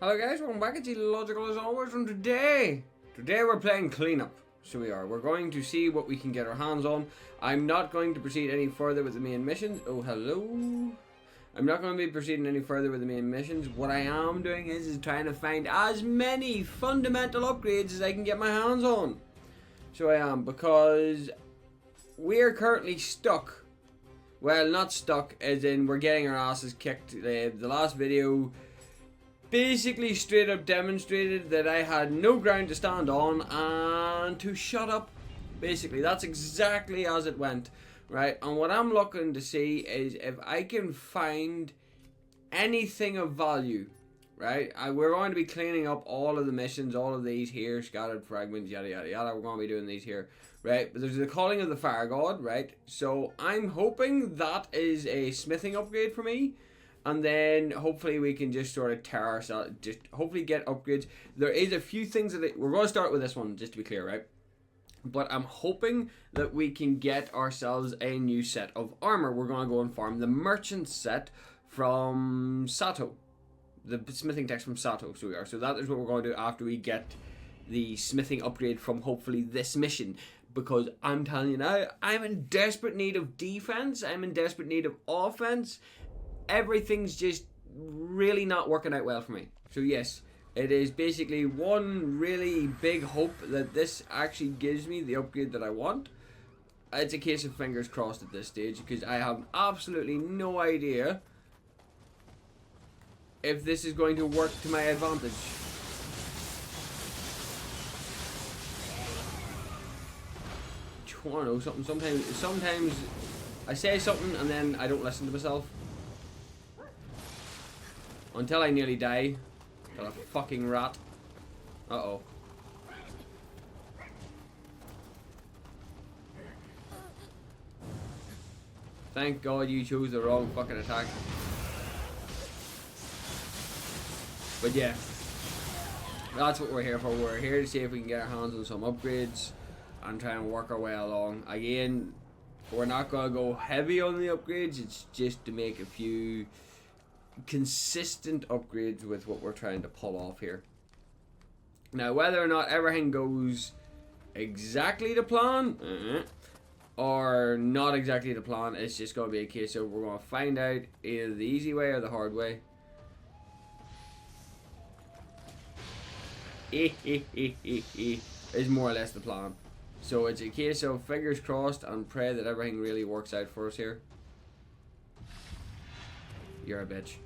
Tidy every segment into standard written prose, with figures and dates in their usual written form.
Hello guys, welcome back. It's Logical as always, and today we're playing cleanup. So we are. We're going to see what we can get our hands on. I'm not going to proceed any further with the main missions. Oh, hello. I'm not going to be proceeding any further with the main missions. What I am doing is trying to find as many fundamental upgrades as I can get my hands on. So I am, because we're currently stuck. Well, not stuck, as in we're getting our asses kicked. The last video basically straight up demonstrated that I had no ground to stand on and to shut up. Basically, that's exactly as it went, right? And what I'm looking to see is if I can find anything of value, right? We're going to be cleaning up all of the missions, all of these here, scattered fragments, yada yada yada. We're going to be doing these here, right? But there's the calling of the fire god, right? So I'm hoping that is a smithing upgrade for me. And then hopefully we can just sort of tear ourselves, just hopefully get upgrades. There is a few things that we're going to start with this one, just to be clear, right? But I'm hoping that we can get ourselves a new set of armor. We're going to go and farm the merchant set from Sato, the smithing text from Sato. So we are. So that is what we're going to do after we get the smithing upgrade from hopefully this mission. Because I'm telling you now, I'm in desperate need of defense. I'm in desperate need of offense. Everything's just really not working out well for me. So yes, it is basically one really big hope that this actually gives me the upgrade that I want. It's a case of fingers crossed at this stage, because I have absolutely no idea if this is going to work to my advantage. I don't know, sometimes I say something and then I don't listen to myself. Until I nearly die. Got a fucking rat. Uh-oh. Thank God you chose the wrong fucking attack. But yeah. That's what we're here for. We're here to see if we can get our hands on some upgrades and try and work our way along. Again, we're not going to go heavy on the upgrades. It's just to make a few consistent upgrades with what we're trying to pull off here. Now, whether or not everything goes exactly to plan or not exactly to plan, it's just going to be a case of we're going to find out either the easy way or the hard way. Is more or less the plan. So it's a case of fingers crossed and pray that everything really works out for us here. You're a bitch.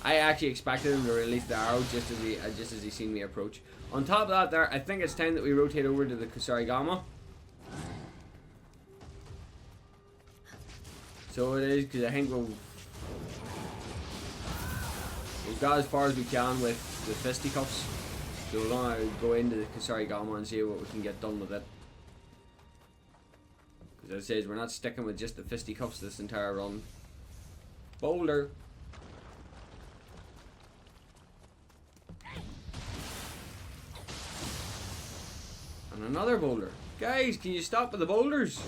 I actually expected him to release the arrow just as he seen me approach. On top of that there, I think it's time that we rotate over to the Kusarigama. So it is, because I think we've got as far as we can with the fisticuffs. So we're going to go into the Kusarigama and see what we can get done with it. As it says, we're not sticking with just the fisticuffs this entire run. Boulder. And another boulder. Guys, can you stop with the boulders?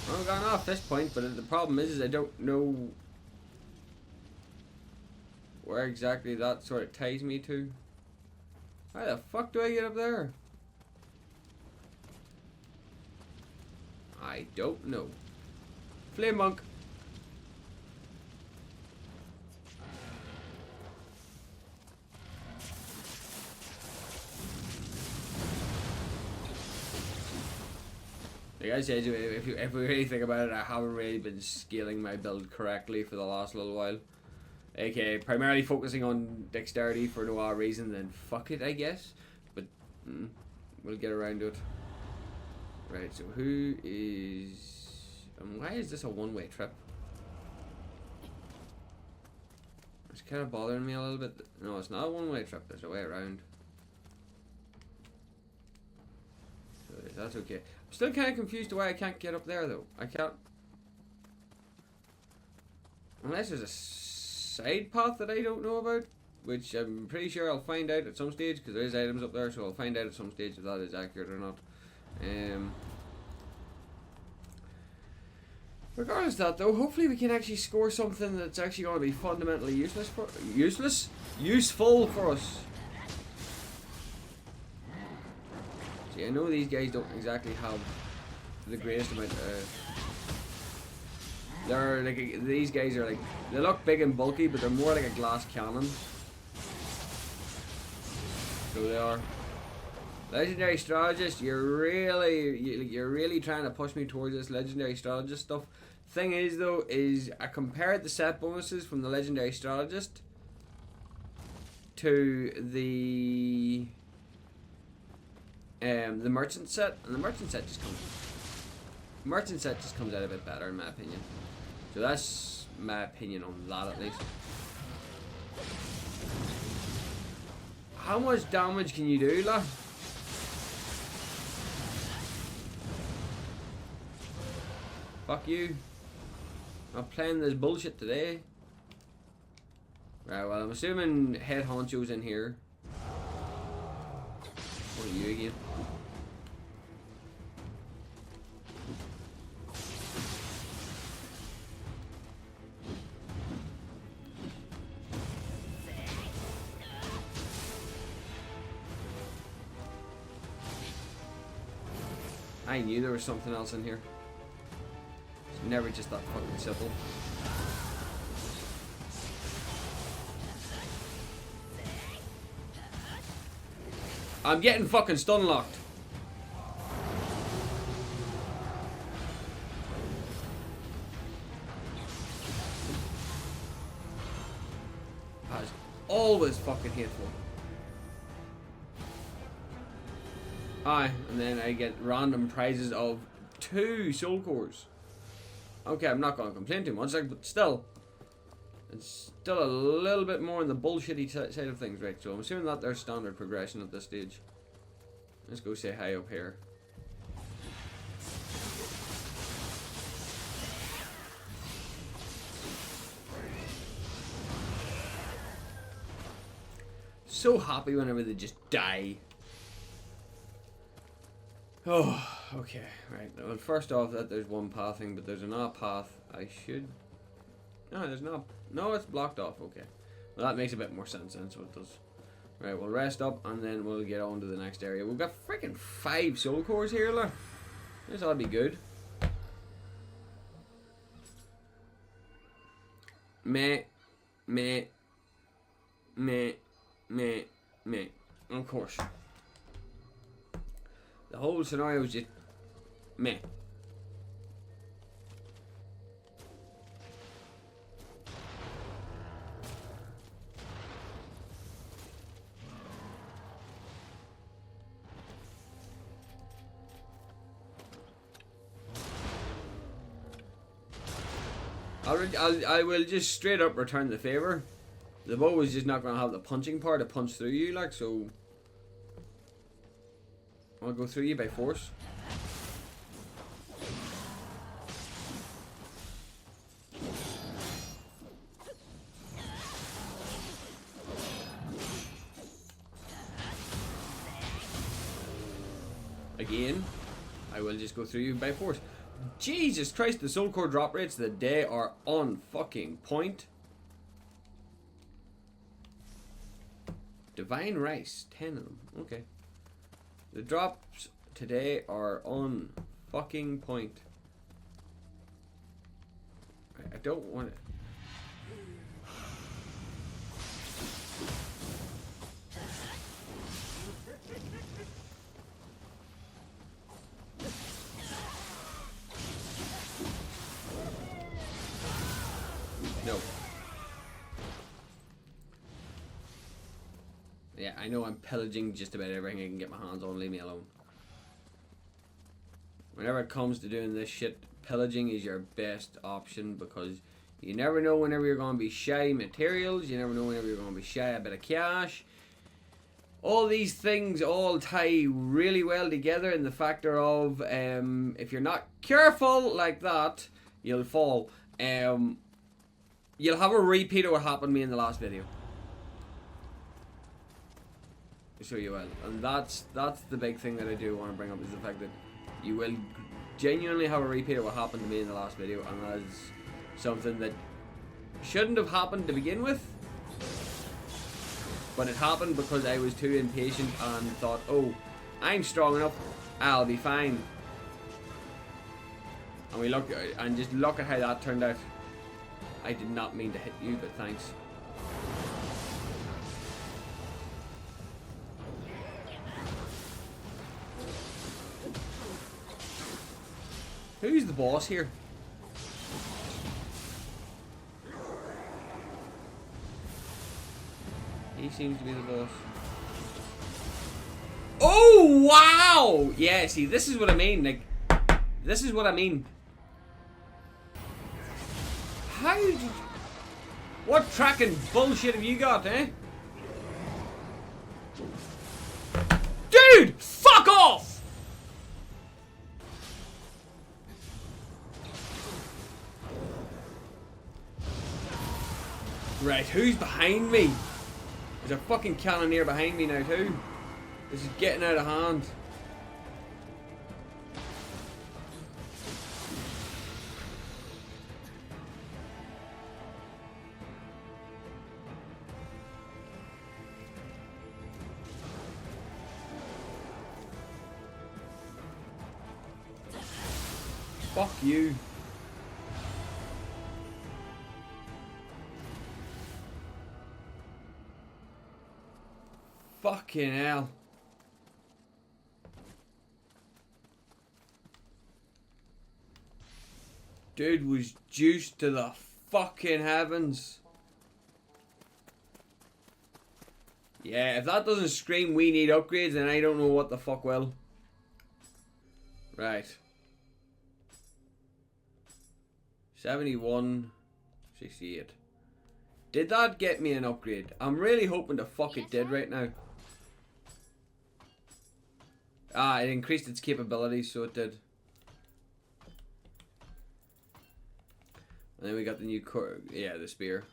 Well, we've gone off this point, but the problem is I don't know where exactly that sort of ties me to. How the fuck do I get up there? I don't know. Flame monk. Like I said, if we really think about it, I haven't really been scaling my build correctly for the last little while. Okay, primarily focusing on dexterity for no other reason than fuck it, I guess. But we'll get around to it. Right, so who is... why is this a one-way trip? It's kind of bothering me a little bit. No, it's not a one-way trip. There's a way around. So that's okay. I'm still kind of confused why I can't get up there, though. I can't... unless there's a side path that I don't know about, which I'm pretty sure I'll find out at some stage, because there is items up there, so I'll find out at some stage if that is accurate or not. Regardless of that, though, hopefully we can actually score something that's actually going to be fundamentally useful for us. See, I know these guys don't exactly have the greatest amount of... They're like, these guys are like, they look big and bulky, but they're more like a glass cannon. So they are. Legendary strategist, you're really trying to push me towards this legendary strategist stuff. Thing is though, is I compared the set bonuses from the legendary strategist to the merchant set, and the merchant set just comes out a bit better in my opinion. So that's my opinion on that at least. How much damage can you do, lad? Fuck you. Not playing this bullshit today. Right, well, I'm assuming head honcho's in here. What are you again? I knew there was something else in here. It's never just that fucking simple. I'm getting fucking stun locked. That's always fucking hateful. Aye, and then I get random prizes of 2 soul cores. Okay, I'm not going to complain too much, like, but still. It's still a little bit more on the bullshitty side of things, right? So I'm assuming that there's standard progression at this stage. Let's go say hi up here. So happy whenever they just die. Oh, okay, right. Well, first off, that there's one pathing, but there's another path. I should... No, there's not. No, it's blocked off. Okay. Well, that makes a bit more sense then, so it does. Right, we'll rest up, and then we'll get on to the next area. We've got freaking 5 soul cores here, look. This ought to be good. Meh. Meh. Meh. Meh. Meh. Of course. The whole scenario is just meh. I will just straight up return the favor. The bow is just not going to have the punching part to punch through you, like, so I'll go through you by force. Again, I will just go through you by force. Jesus Christ, the soul core drop rates of the day are on fucking point. Divine Rice, 10 of them. Okay. The drops today are on fucking point. I don't want it. No. Yeah, I know I'm pillaging just about everything I can get my hands on. Leave me alone. Whenever it comes to doing this shit, pillaging is your best option because you never know whenever you're going to be shy materials. You never know whenever you're going to be shy a bit of cash. All these things all tie really well together in the factor of if you're not careful like that, you'll fall. You'll have a repeat of what happened to me in the last video. So you will. And that's the big thing that I do want to bring up, is the fact that you will genuinely have a repeat of what happened to me in the last video, and that is something that shouldn't have happened to begin with. But it happened because I was too impatient and thought, oh, I'm strong enough, I'll be fine. And just look at how that turned out. I did not mean to hit you, but thanks. Who's the boss here? He seems to be the boss. Oh, wow! Yeah, see, this is what I mean. Like, this is what I mean. How did you... What tracking bullshit have you got, eh? Dude! Fuck off! Right, who's behind me? There's a fucking cannoneer behind me now too. This is getting out of hand. Fuck you. Fucking hell. Dude was juiced to the fucking heavens. Yeah, if that doesn't scream we need upgrades, then I don't know what the fuck will. Right. 71, 68. Did that get me an upgrade? I'm really hoping the fuck it did right now. Ah, it increased its capabilities, so it did. And then we got the new yeah, the spear.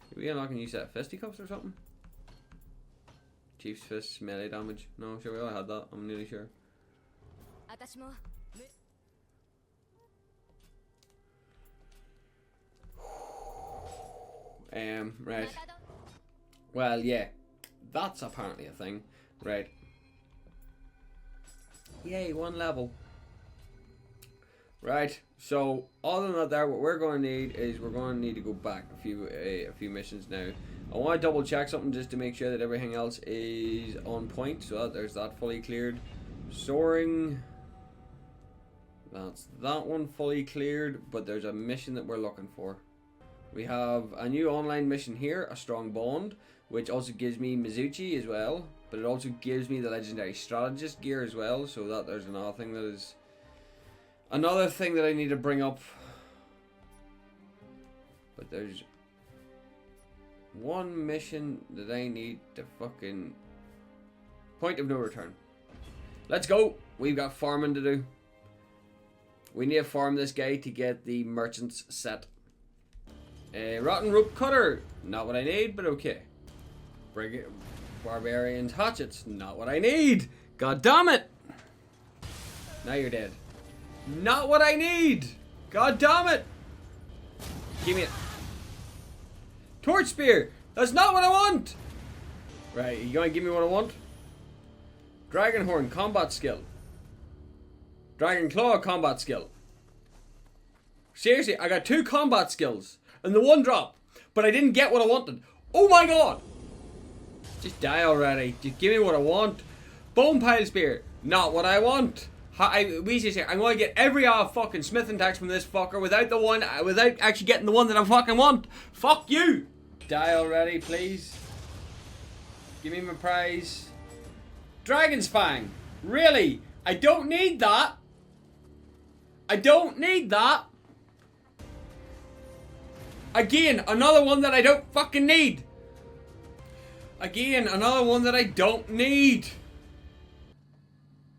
Did we unlock a new set of fisticuffs or something? Chief's Fist, melee damage. No, sure, we all had that. I'm nearly sure. Right. Well, yeah. That's apparently a thing. Right. Yay, 1 level. Right. So, other than that, what we're going to need is we're going to need to go back a few missions now. I want to double check something just to make sure that everything else is on point. So that there's that fully cleared. Soaring. That's that one fully cleared, but there's a mission that we're looking for. We have a new online mission here, a strong bond, which also gives me Mizuchi as well, but it also gives me the legendary strategist gear as well, so that there's another thing that I need to bring up. But there's one mission that I need to fucking... Point of no return. Let's go! We've got farming to do. We need to farm this guy to get the merchant's set. Rotten rope cutter. Not what I need, but okay. Barbarian's hatchets. Not what I need. God damn it. Now you're dead. Not what I need. God damn it. Give me it. Torch spear. That's not what I want. Right, you gonna give me what I want? Dragon horn combat skill. Dragon claw combat skill. Seriously, I got 2 combat skills. And the 1 drop. But I didn't get what I wanted. Oh my god! Just die already. Just give me what I want. Bone pile spear. Not what I want. We just say I'm going to get every fucking smithing tax from this fucker without actually getting the one that I fucking want. Fuck you! Die already, please. Give me my prize. Dragon's Fang. Really? I don't need that. I don't need that. Again, another one that I don't fucking need. Again, another one that I don't need.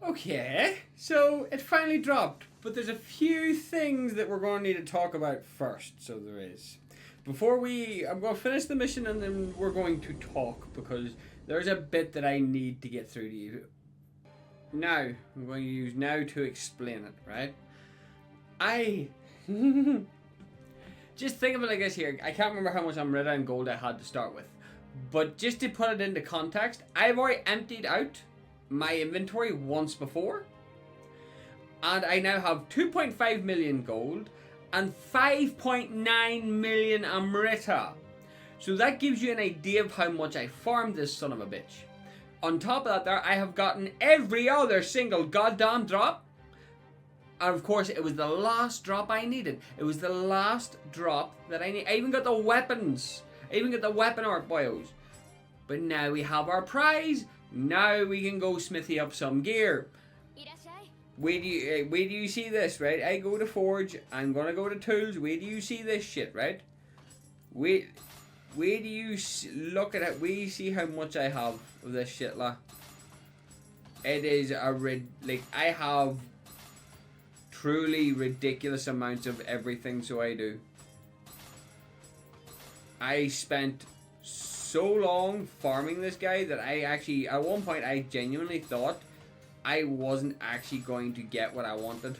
Okay, so it finally dropped. But there's a few things that we're going to need to talk about first. So there is. I'm going to finish the mission and then we're going to talk because there's a bit that I need to get through to you. Now, I'm going to use now to explain it, right? Just think of it like this here. I can't remember how much Emerita and gold I had to start with. But just to put it into context, I've already emptied out my inventory once before. And I now have 2.5 million gold and 5.9 million Emerita. So that gives you an idea of how much I farmed this son of a bitch. On top of that I have gotten every other single goddamn drop. And of course it was the last drop I needed. It was the last drop that I need. I even got the weapons. I even got the weapon art bios. But now we have our prize. Now we can go smithy up some gear. Where do you see this, right? I go to forge. I'm gonna go to tools. Where do you see this shit, right? Where do you look at it? Where do you see how much I have of this shit, la? It is I have truly ridiculous amounts of everything, so I do. I spent so long farming this guy that I actually, at one point, I genuinely thought I wasn't actually going to get what I wanted.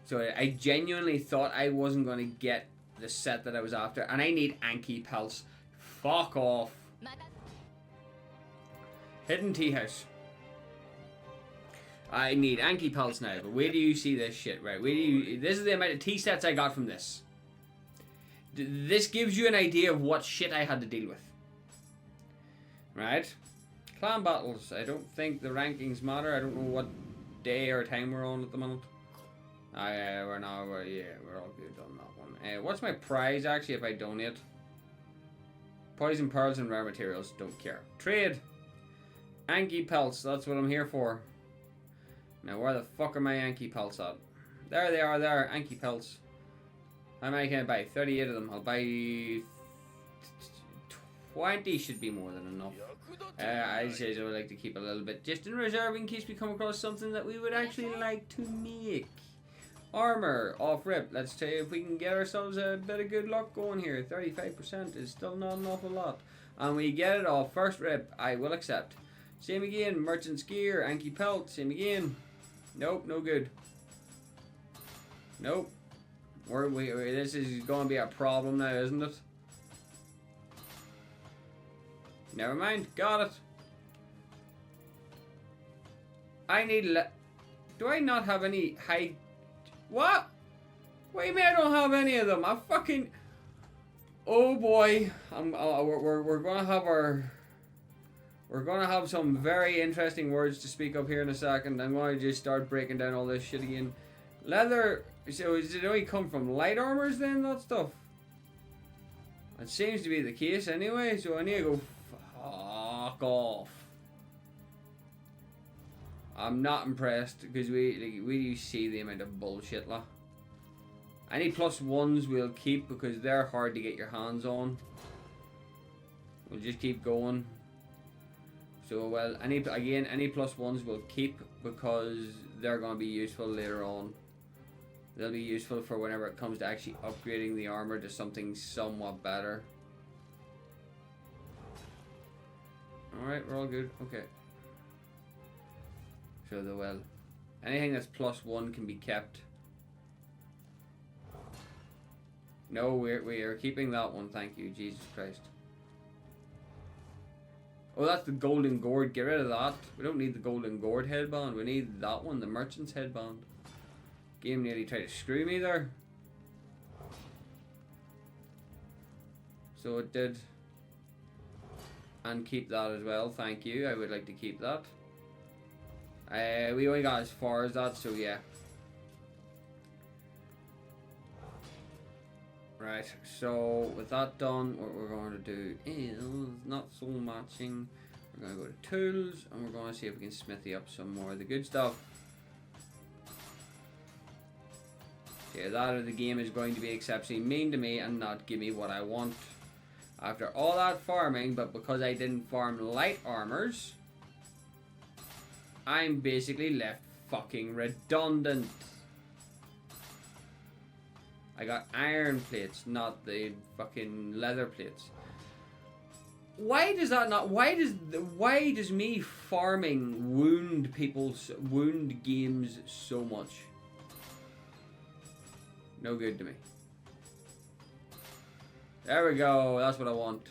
So I genuinely thought I wasn't going to get the set that I was after. And I need Anki pelts. Fuck off. Hidden tea house. I need Anki pelts now. But where do you see this shit, right? This is the amount of tea sets I got from this. This gives you an idea of what shit I had to deal with. Right? Clan battles. I don't think the rankings matter. I don't know what day or time we're on at the moment. We're all good on that one. What's my prize actually if I donate? Poison pearls and rare materials. Don't care. Trade. Anki pelts. That's what I'm here for. Now where the fuck are my Anki pelts at? There they are. There. Anki pelts. How many can I buy? 38 of them. I'll buy 20 should be more than enough. I say I would like to keep a little bit just in reserve in case we come across something that we would actually like to make. Armor off rip. Let's see if we can get ourselves a bit of good luck going here. 35% is still not an awful lot. And we get it off first rip. I will accept. Same again. Merchant's gear. Anki pelt. Same again. Nope. No good. Nope. This is going to be a problem now, isn't it? Never mind. Got it. I need do I not have any high... What? What do you mean I don't have any of them? I fucking... Oh boy. We're going to have our... We're going to have some very interesting words to speak up here in a second. I'm going to just start breaking down all this shit again. Leather... So does it only come from light armors then, that stuff? It seems to be the case anyway, so I need to go fuck off. I'm not impressed because we see the amount of bullshit la. Any +1s we'll keep because they're hard to get your hands on. We'll just keep going. So well, any +1s we'll keep because they're going to be useful later on. They'll be useful for whenever it comes to actually upgrading the armor to something somewhat better. Alright, we're all good. Okay. So well, anything that's +1 can be kept. No, we are keeping that one, thank you, Jesus Christ. Oh, that's the golden gourd, get rid of that. We don't need the golden gourd headband, we need that one, the merchant's headband. Game nearly tried to screw me there. So it did. And keep that as well, thank you. I would like to keep that. We only got as far as that, so yeah. Right, so with that done, what we're going to do is not soul matching. We're going to go to tools and we're going to see if we can smithy up some more of the good stuff. Yeah, that or the game is going to be exceptionally mean to me and not give me what I want. After all that farming, but because I didn't farm light armors, I'm basically left fucking redundant. I got iron plates, not the fucking leather plates. Why does that not? Why does me farming wound games so much? No good to me. There we go. That's what I want.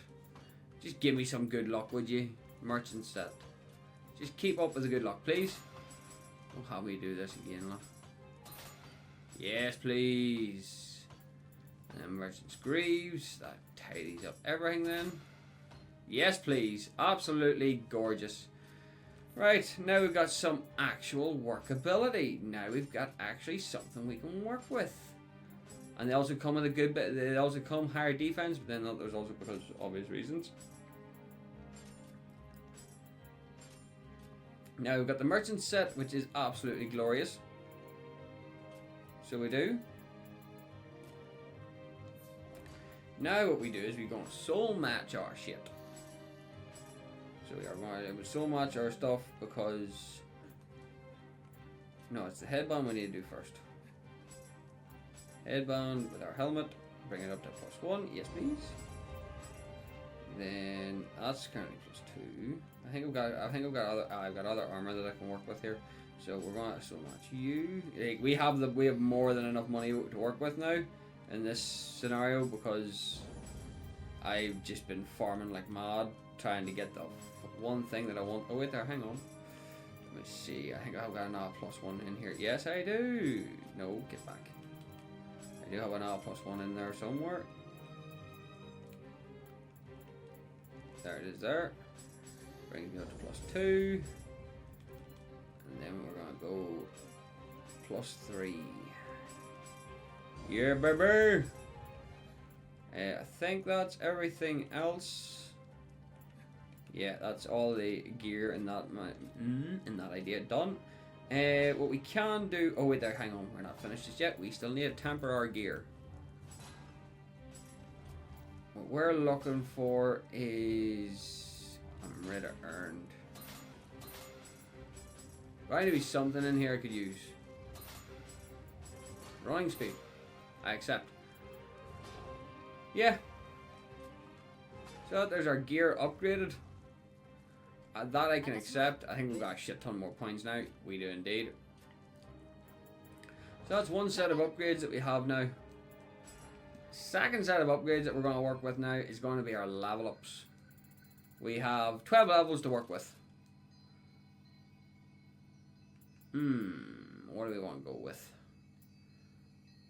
Just give me some good luck, would you? Merchant set. Just keep up with the good luck, please. Don't have me do this again, look. Yes, please. And then Merchant's Greaves. That tidies up everything then. Yes, please. Absolutely gorgeous. Right, now we've got some actual workability. Now we've got actually something we can work with. And they also come with a good bit. They also come higher defense, but then there's also because of obvious reasons. Now we've got the merchant set, which is absolutely glorious. So we do. Now what we do is we're going to soul match our shit. So we are going to soul match our stuff because... No, it's the headband we need to do first. Headband with our helmet. Bring it up to +1. Yes, please. Then that's currently +2. I've got other armor that I can work with here. So we're going to soul match you. Like, we have more than enough money to work with now in this scenario because I've just been farming like mad trying to get the one thing that I want. Oh wait there, hang on. Let me see. I think I've got another +1 in here. Yes, I do. No, get back. I do have another +1 in there somewhere. There it is there. Brings me up to +2. And then we're gonna go +3. Yeah, baby! I think that's everything else. Yeah, that's all the gear in that idea done. What we can do... Oh, wait there, hang on. We're not finished just yet. We still need to temper our gear. What we're looking for is... I'm ready to earn. Going to be something in here I could use. Rolling speed. I accept. Yeah. So there's our gear upgraded. That I can accept. I think we've got a shit ton more points now. We do indeed. So that's one set of upgrades that we have now. Second set of upgrades that we're going to work with now is going to be our level ups. We have 12 levels to work with. What do we want to go with?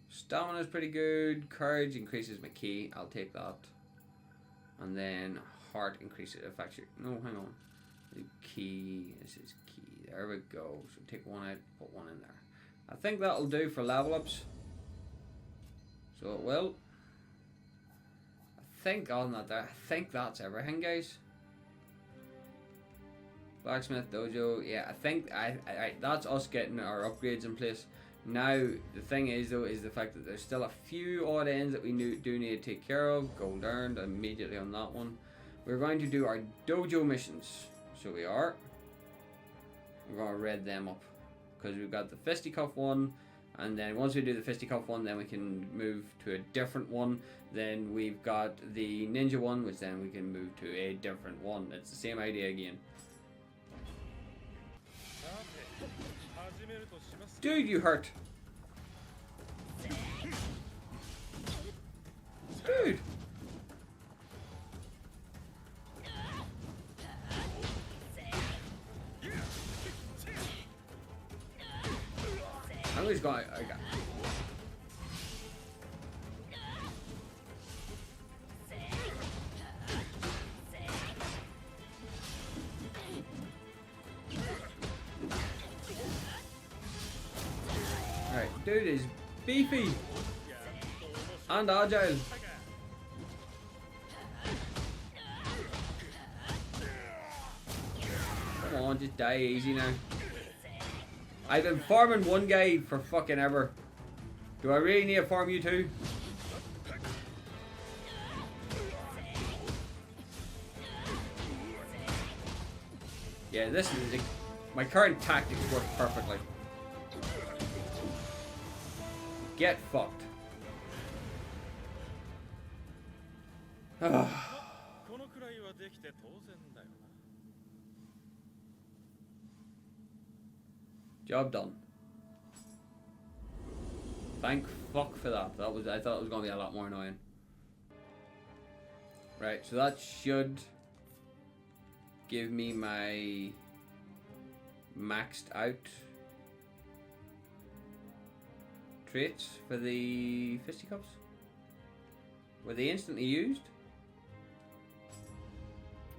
Stamina is pretty good. Courage increases my key. I'll take that. And then heart increases affects your... No, hang on. The key. This is key. There we go. So take one out, put one in there. I think that'll do for level ups. So it will. I think on that there. I think that's everything, guys. Blacksmith dojo. Yeah, I think I that's us getting our upgrades in place. Now the thing is though is the fact that there's still a few odd ends that we do need to take care of. Gold earned immediately on that one. We're going to do our dojo missions. So we are. We're going to read them up because we've got the fisticuff one, and then once we do the fisticuff one, then we can move to a different one. Then we've got the ninja one, which then we can move to a different one. It's the same idea again. Dude, you hurt. Dude. I'm just going. I got. Alright, dude is beefy and agile. Come on, just die easy now. I've been farming one guy for fucking ever. Do I really need to farm you too? Yeah, this is my current tactics work perfectly. Get fucked. Job done. Thank fuck for that. I thought it was gonna be a lot more annoying. Right, so that should give me my maxed out traits for the fisticuffs. Were they instantly used?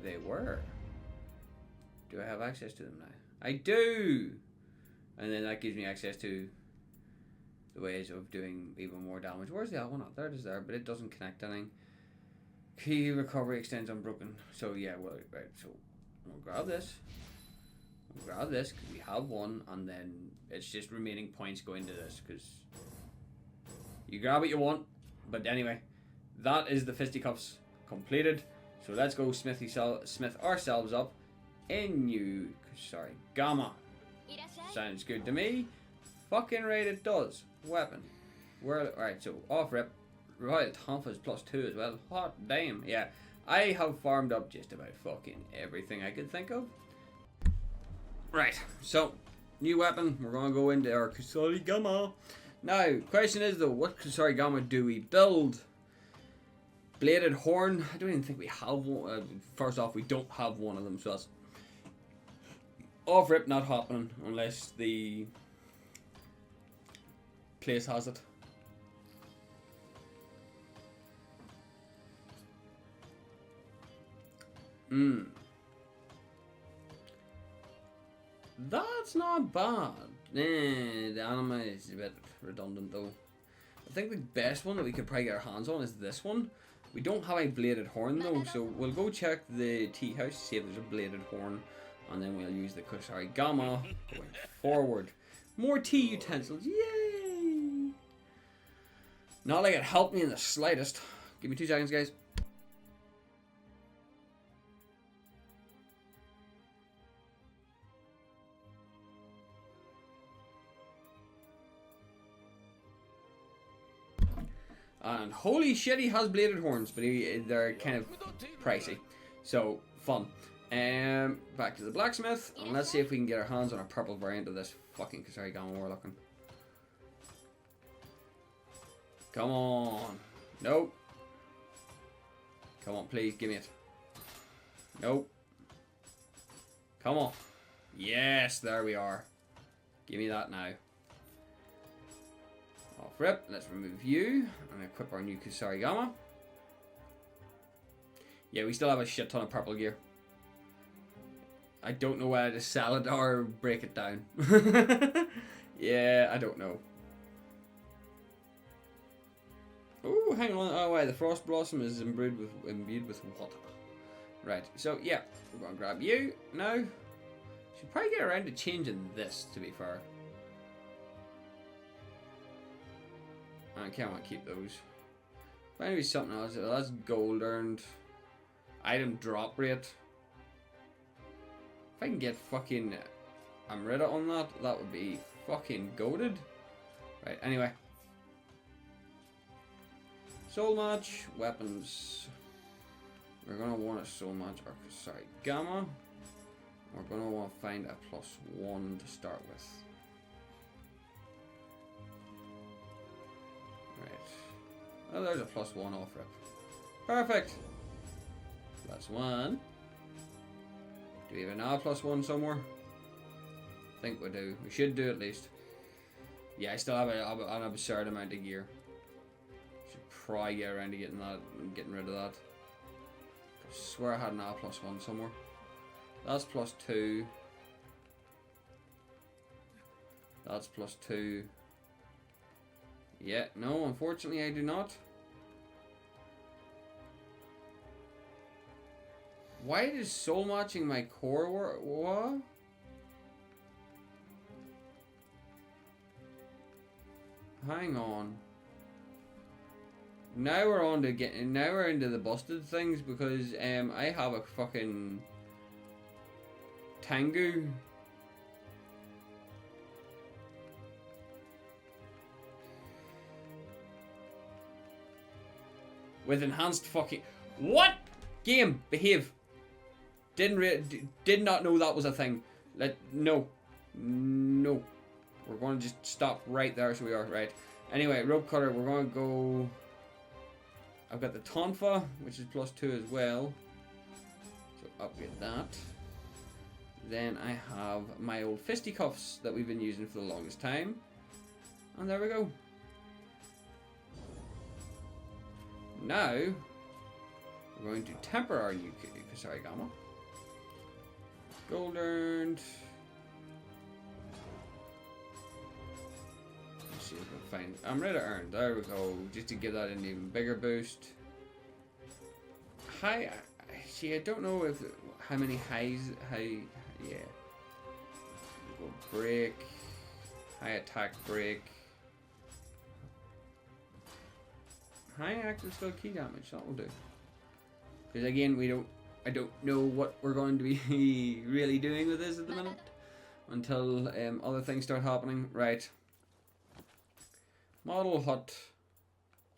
They were. Do I have access to them now? I do! And then that gives me access to the ways of doing even more damage. Where's the other one? There it is there, but it doesn't connect anything. Key recovery extends unbroken. So yeah, well, right, so we'll grab this. We'll grab this, because we have one, and then it's just remaining points going to this, because you grab what you want. But anyway, that is the fisticuffs completed. So let's go smith ourselves up in Gamma. Sounds good to me. Fucking right it does. Weapon. Alright, so off rip. Royal Tonfa's +2 as well. Hot damn. Yeah, I have farmed up just about fucking everything I could think of. Right, so new weapon. We're gonna go into our Kusarigama. Now, question is though, what Kusarigama do we build? Bladed horn. I don't even think we have one. First off, we don't have one of them, so that's off rip, not happening unless the place has it. That's not bad. The anime is a bit redundant though. I think the best one that we could probably get our hands on is this one. We don't have a bladed horn though, so we'll go check the tea house to see if there's a bladed horn, and then we'll use the Kusarigama going forward. More tea utensils, yay! Not like it helped me in the slightest. Give me 2 seconds, guys. And holy shit, he has bladed horns, but they're kind of pricey. So, fun. Back to the blacksmith, and let's see if we can get our hands on a purple variant of this fucking Kusarigama we're looking. Come on. Nope. Come on, please, give me it. Nope. Come on. Yes, there we are. Give me that now. Off rip, let's remove you and equip our new Kusarigama. Yeah, we still have a shit ton of purple gear. I don't know whether to sell it or break it down. Yeah, I don't know. Oh, hang on. Oh, wait, the Frost Blossom is imbued with what? Right, so yeah, we're going to grab you now. Should probably get around to changing this, to be fair. I can't want to keep those. Maybe something else. That's gold earned. Item drop rate. If I can get fucking Amrita on that, that would be fucking goated. Right, anyway. Soul match, weapons. We're gonna want a soul match, or sorry, Gamma. We're gonna want to find a +1 to start with. Right. Oh, there's a +1 off rip. Perfect. +1. Do we have an +1 somewhere? I think we do. We should do at least. Yeah, I still have an absurd amount of gear. Should probably get around to getting rid of that. I swear I had an +1 somewhere. That's +2. That's +2. Yeah, no, unfortunately I do not. Why is soul matching my core work? What? Hang on. Now we're on to getting. Now we're into the busted things because I have a fucking Tengu. With enhanced fucking. What? Game, behave. Did not know that was a thing. No. No. We're going to just stop right there, so we are, right. Anyway, rope cutter, we're going to go... I've got the tonfa, which is +2 as well. So upgrade that. Then I have my old fisticuffs that we've been using for the longest time. And there we go. Now, we're going to temper our new Kusarigama. Gold earned. Let's see if we can find. I'm ready to earn. There we go. Just to give that an even bigger boost. High. See, I don't know if how many highs. Yeah. Go break. High attack break. High active skill key damage. That will do. Because again, I don't know what we're going to be really doing with this at the minute until other things start happening. Right. Model hut.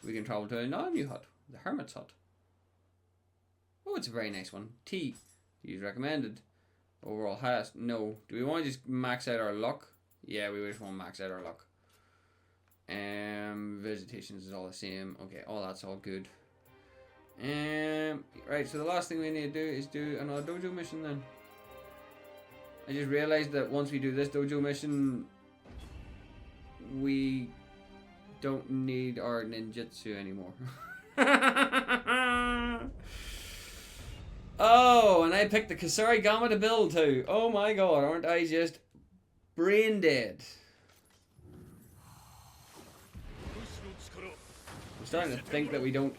We can travel to another new hut, the Hermit's hut. Oh, it's a very nice one. T. Use recommended. Overall highest. No. Do we want to just max out our luck? Yeah, we just want to max out our luck. Visitations is all the same. Okay, all that's all good. Right, so the last thing we need to do is do another dojo mission then. I just realized that once we do this dojo mission, we don't need our ninjutsu anymore. Oh, and I picked the Kusarigama to build too. Oh my god, aren't I just brain dead? I'm starting to think that we don't.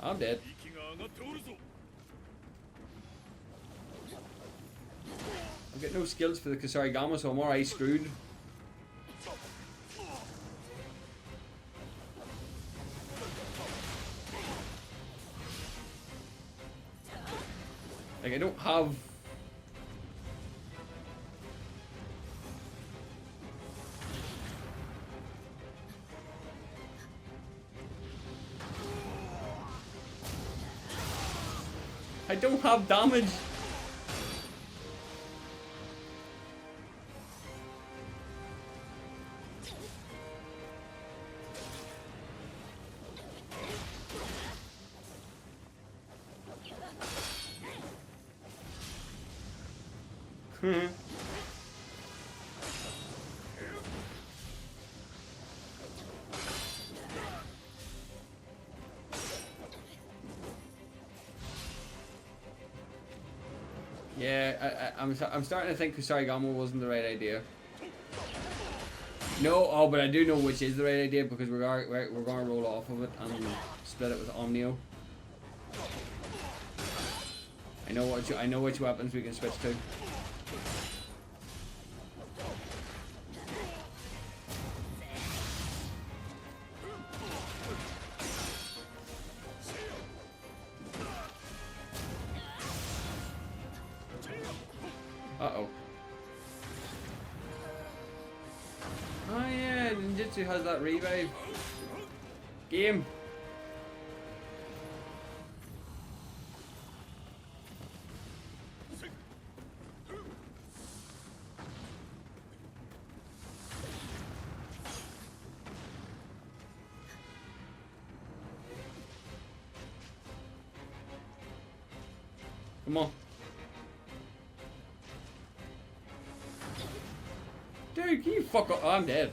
I'm dead. I've got no skills for the Kusarigama, so I'm alright screwed. Like, I don't have... I don't have damage. Yeah, I'm starting to think Kusarigama wasn't the right idea. No, oh, but I do know which is the right idea because we're going to roll off of it and split it with Nioh. I know which weapons we can switch to. Uh-oh. Oh yeah, ninjutsu has that revive. Game. Come on. Dude, can you fuck up? Oh, I'm dead.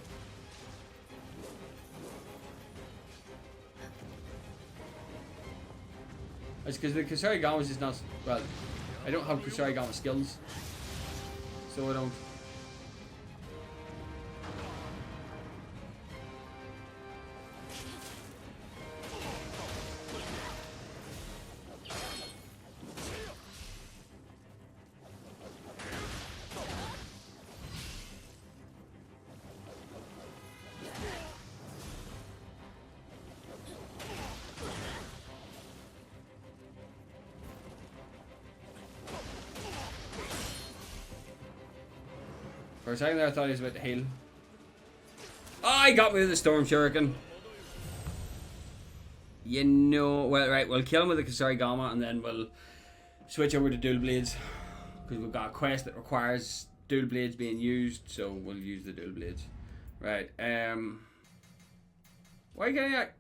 It's because the Kusarigama is just not... Well, I don't have Kusarigama skills. So I don't... For a second there I thought he was about to heal. Oh, he got me with the Storm Shuriken. You know, well, right, we'll kill him with the Kusarigama and then we'll switch over to Dual Blades. Because we've got a quest that requires Dual Blades being used, so we'll use the Dual Blades. Right, why are you getting that?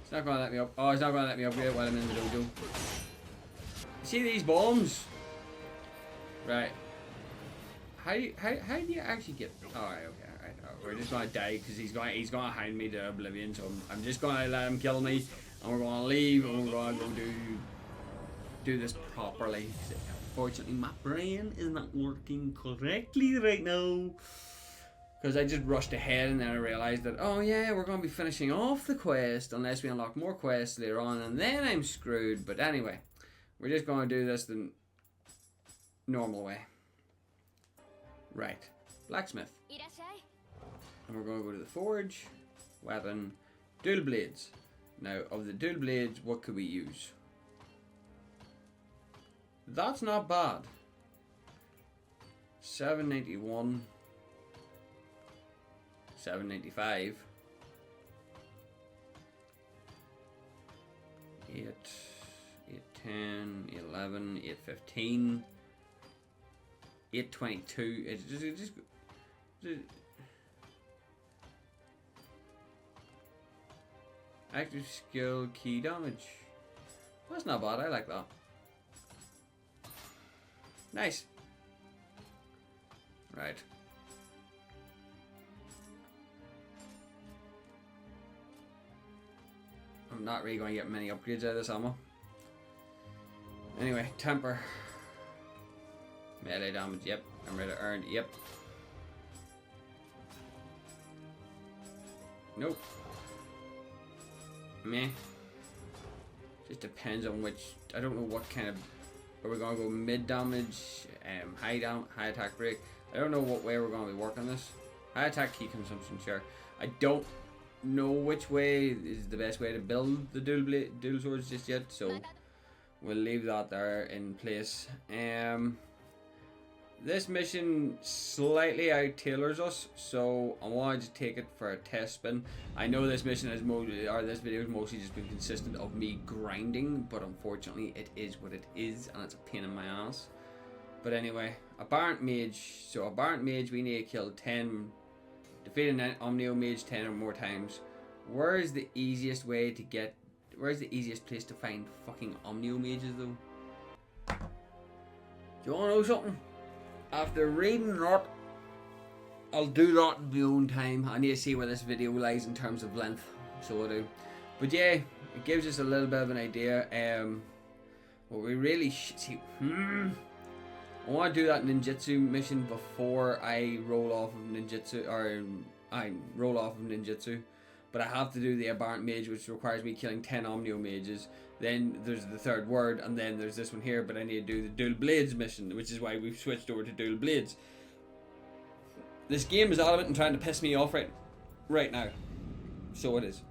It's not gonna let me up. Oh, it's not gonna let me upgrade while I'm in the dojo. See these bombs? Right. How do you actually get? Alright, okay, alright. We're just gonna die because he's gonna hound me to oblivion, so I'm just gonna let him kill me and we're gonna leave and we're gonna go do this properly. Unfortunately my brain is not working correctly right now. Because I just rushed ahead and then I realised that, oh yeah, we're going to be finishing off the quest unless we unlock more quests later on and then I'm screwed. But anyway, we're just going to do this the normal way. Right, blacksmith. And we're going to go to the forge, weapon, dual blades. Now, of the dual blades, what could we use? That's not bad. 791. 795. 810, 11, 815, 822. It's just active skill key damage. That's not bad. I like that. Nice. Right. I'm not really going to get many upgrades out of this ammo. Anyway, temper. Melee damage, yep. I'm ready to earn, yep. Nope. Meh. Just depends on which. I don't know what kind of. Are we going to go mid damage, high attack break? I don't know what way we're going to be working this. High attack key consumption, sure. I don't know which way is the best way to build the dual swords just yet, so we'll leave that there in place. This mission slightly out tailors us, so I wanted to take it for a test spin. I know this mission is this video has mostly just been consistent of me grinding, but unfortunately it is what it is and it's a pain in my ass. But anyway, Aberrant Mage. So Aberrant Mage, we need to kill 10, defeat an Omnio Mage 10 or more times. Where is the easiest way to get, where's the easiest place to find fucking Omnio Mages though? Do you wanna know something? After reading that, I'll do that in my own time. I need to see where this video lies in terms of length, so I do. But yeah, it gives us a little bit of an idea. What we really see. I want to do that ninjutsu mission before I roll off of ninjutsu, or I roll off of ninjutsu. But I have to do the Aberrant Mage, which requires me killing 10 Omnio Mages. Then there's the third word, and then there's this one here, but I need to do the Dual Blades mission, which is why we've switched over to Dual Blades. This game is adamant and trying to piss me off right now. So it is.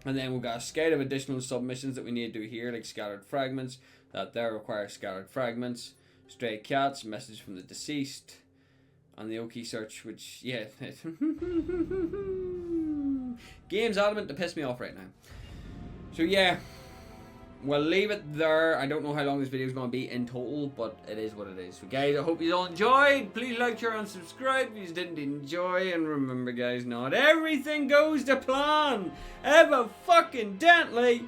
And then we've got a scale of additional submissions that we need to do here, like Scattered Fragments, that there requires Scattered Fragments, Stray Cats, Message from the Deceased, and the Oki Search, which, yeah. Game's adamant to piss me off right now. So yeah, we'll leave it there. I don't know how long this video is going to be in total, but it is what it is. So guys, I hope you all enjoyed. Please like, share, and subscribe if you didn't enjoy. And remember guys, not everything goes to plan. Ever fucking dently.